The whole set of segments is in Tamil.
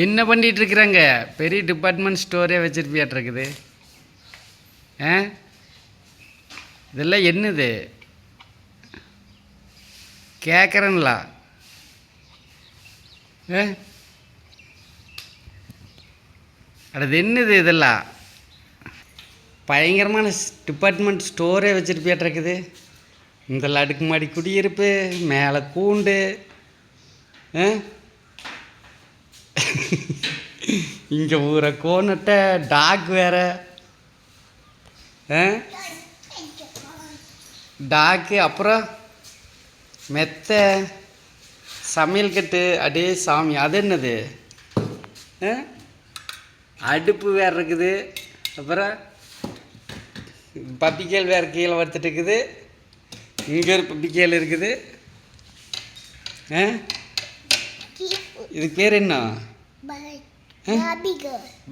என்ன பண்ணிகிட்டு இருக்கிறாங்க? பெரிய டிபார்ட்மெண்ட் ஸ்டோரே வச்சுருப்பியாட்டிருக்குது. ஆ, இதெல்லாம் என்னது கேட்குறேன்லா? அது என்னது இதெல்லாம்? பயங்கரமான டிபார்ட்மெண்ட் ஸ்டோரே வச்சுருப்பியாட்டிருக்குது. இந்த அடுக்குமாடி குடியிருப்பு, மேலே கூண்டு, இங்கே ஊரை கோனட்டை டாக் வேறு. டாக்கு, அப்புறம் மெத்த, சமையல் கட்டு. அடே சாமி, அது என்னது? அடுப்பு வேறு இருக்குது. அப்புறம் பப்பிக்கேல் வேறு கீழே வறுத்துட்டு இருக்குது. இங்கே ஒரு பப்பிக்கேல் இருக்குது. இதுக்கு பேர் என்ன?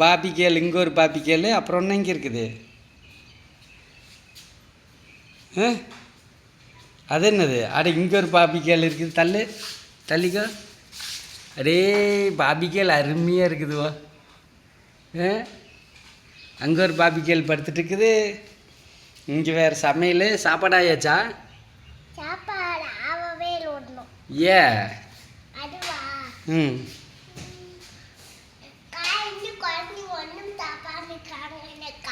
பாபிகேல். இங்கே ஒரு பாபிகேல். அப்புறம் ஒன்று இங்கே இருக்குது. அது என்னது? அட, இங்கே ஒரு பாபிகேல் இருக்குது. தள்ளிக்கோ. அடே, பாபிகேல் அருமையாக இருக்குதுவோ. அங்கே ஒரு பாபிகேல் படுத்துட்டு இருக்குது. இங்கே வேறு சமையல். சாப்பாடு ஆயாச்சா? ஏ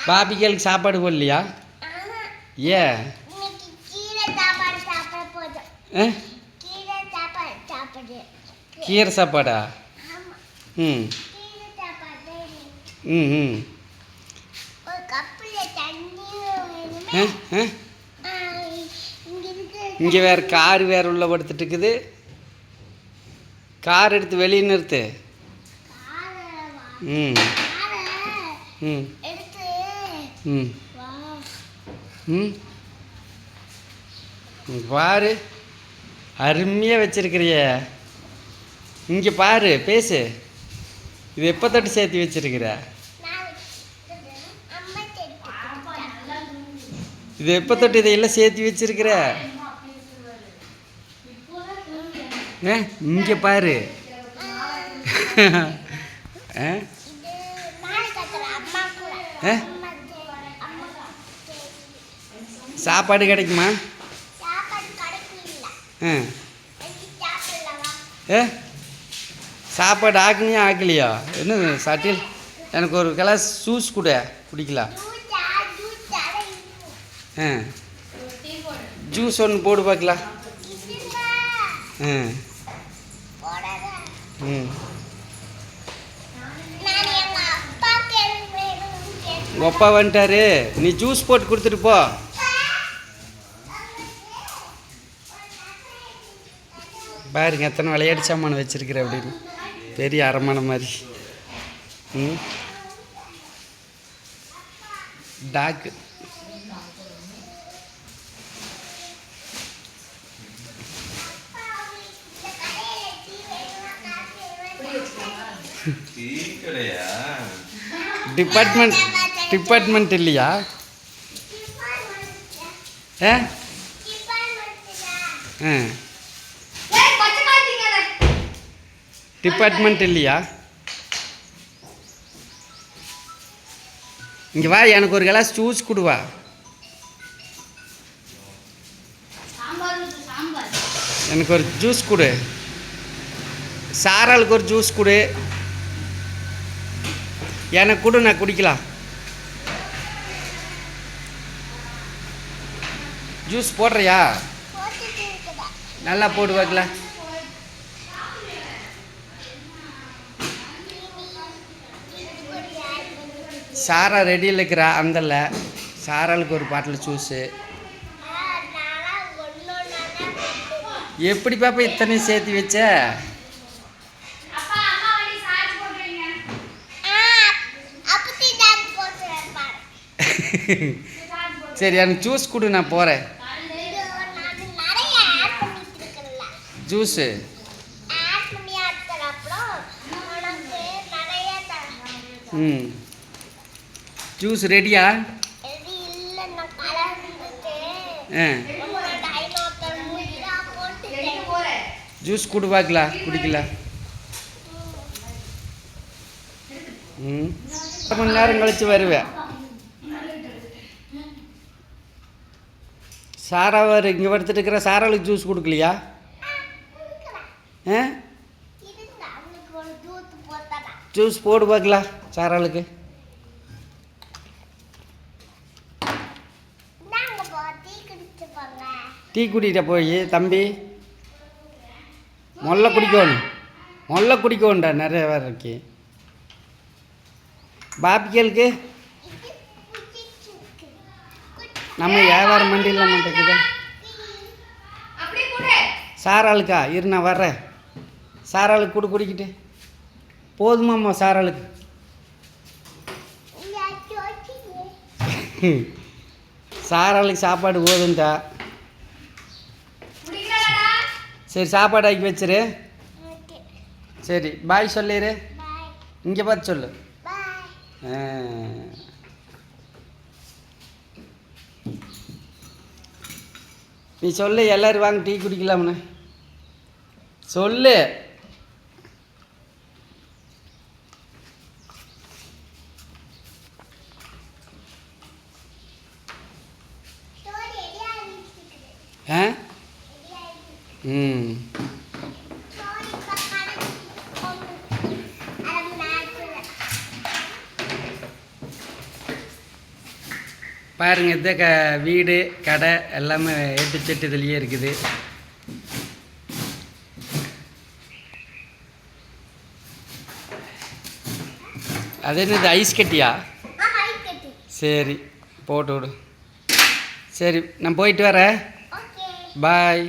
பாபிகேலுக்கு சாப்பாடு போடலையா? ஏ கீரை சாப்பாடா? ம் ம் ம் இங்கே வேறு கார் வேறு உள்ள படுத்துட்டு இருக்குது. கார் எடுத்து வெளியே நிறுத்து. ம் ம் ம் ம் பாரு, அருமையாக வச்சிருக்கிறிய. இங்கே பாரு, பேசு. இது எப்போ தொட்டு சேர்த்து வச்சிருக்கிற? இது எப்போ தொட்டு இதையெல்லாம் சேர்த்து வச்சிருக்கிற? இங்கே பாரு. சாப்பாடு கிடைக்குமா? சாப்பாடு ஆக்கலையா? ஆக்கலையா? என்ன சட்டில்? எனக்கு ஒரு கிளாஸ் ஜூஸ் கூட குடிக்கலாம். ஜூஸ் ஒன்று போடு பார்க்கலாம். ம் உங்கள் அப்பா வந்துட்டாரு. நீ ஜூஸ் போட்டு கொடுத்துட்டு போ. பாருங்க எத்தனை விளையாட்டு சாமான் வச்சுருக்கிற அப்படின்னு. பெரிய அரண்மனை மாதிரி. டாக்கு. டிபார்ட்மெண்ட் இல்லையா? டிபார்ட்மெண்ட் இல்லையா? இங்கே வா, எனக்கு ஒரு கிளாஸ் ஜூஸ் கொடுவா. எனக்கு ஒரு ஜூஸ் கொடு. சாராளுக்கு ஒரு ஜூஸ் கொடு. எனக்கு கொடு, நான் குடிக்கலாம். ஜூஸ் போடுறியா? நல்லா போடு பார்க்கலாம். சாரா ரெடியில் இருக்கிறா. அந்தல சாராளுக்கு ஒரு பாட்டில் ஜூஸு. எப்படி பாப்பா இத்தனை சேர்த்து வச்ச? சரி, எனக்கு ஜூஸ் கொடு, நான் போகிறேன். ஜூஸு ஜூஸ் ரெடியா? ஜூஸ் கொடு பார்க்கலாம், குடிக்கலாம். ம் 1 மணி நேரம் கழித்து வருவேன். சாராவர் இங்கே படுத்துட்டு இருக்கிற சாராளுக்கு ஜூஸ் கொடுக்கலையா? ஆ ஜூஸ் போடு பார்க்கலாம் சாராளுக்கு. டீ குடிக்கிட்ட போய் தம்பி மொல்ல குடிக்கணும்டா, நிறைய வேறு இருக்கு. பாப்பிகளுக்கு நம்ம வியாபாரம் மண்டியில் மாட்டேங்குது. சாராளுக்கா இரு நான் வர்றேன். சாராளுக்கு குடிக்கிட்டு போதுமாம்மா சாராளுக்கு. சாராளுக்கு சாப்பாடு போதும்டா. சரி சாப்பாடு ஆக்கி வச்சிரு. சரி பாய் சொல்லிடு. இங்கே பார்த்து சொல்லு. நீ சொல்லு, எல்லோரும் வாங்க டீ குடிக்கலாம்னு சொல்லு. ஆ ம் பாருங்க, இந்த வீடு கடை எல்லாமே எட்டு செட்டு இதுலேயே இருக்குது. அது என்னது ஐஸ் கட்டியா? சரி போட்டு விடு. சரி நான் போயிட்டு வரேன். பாய்.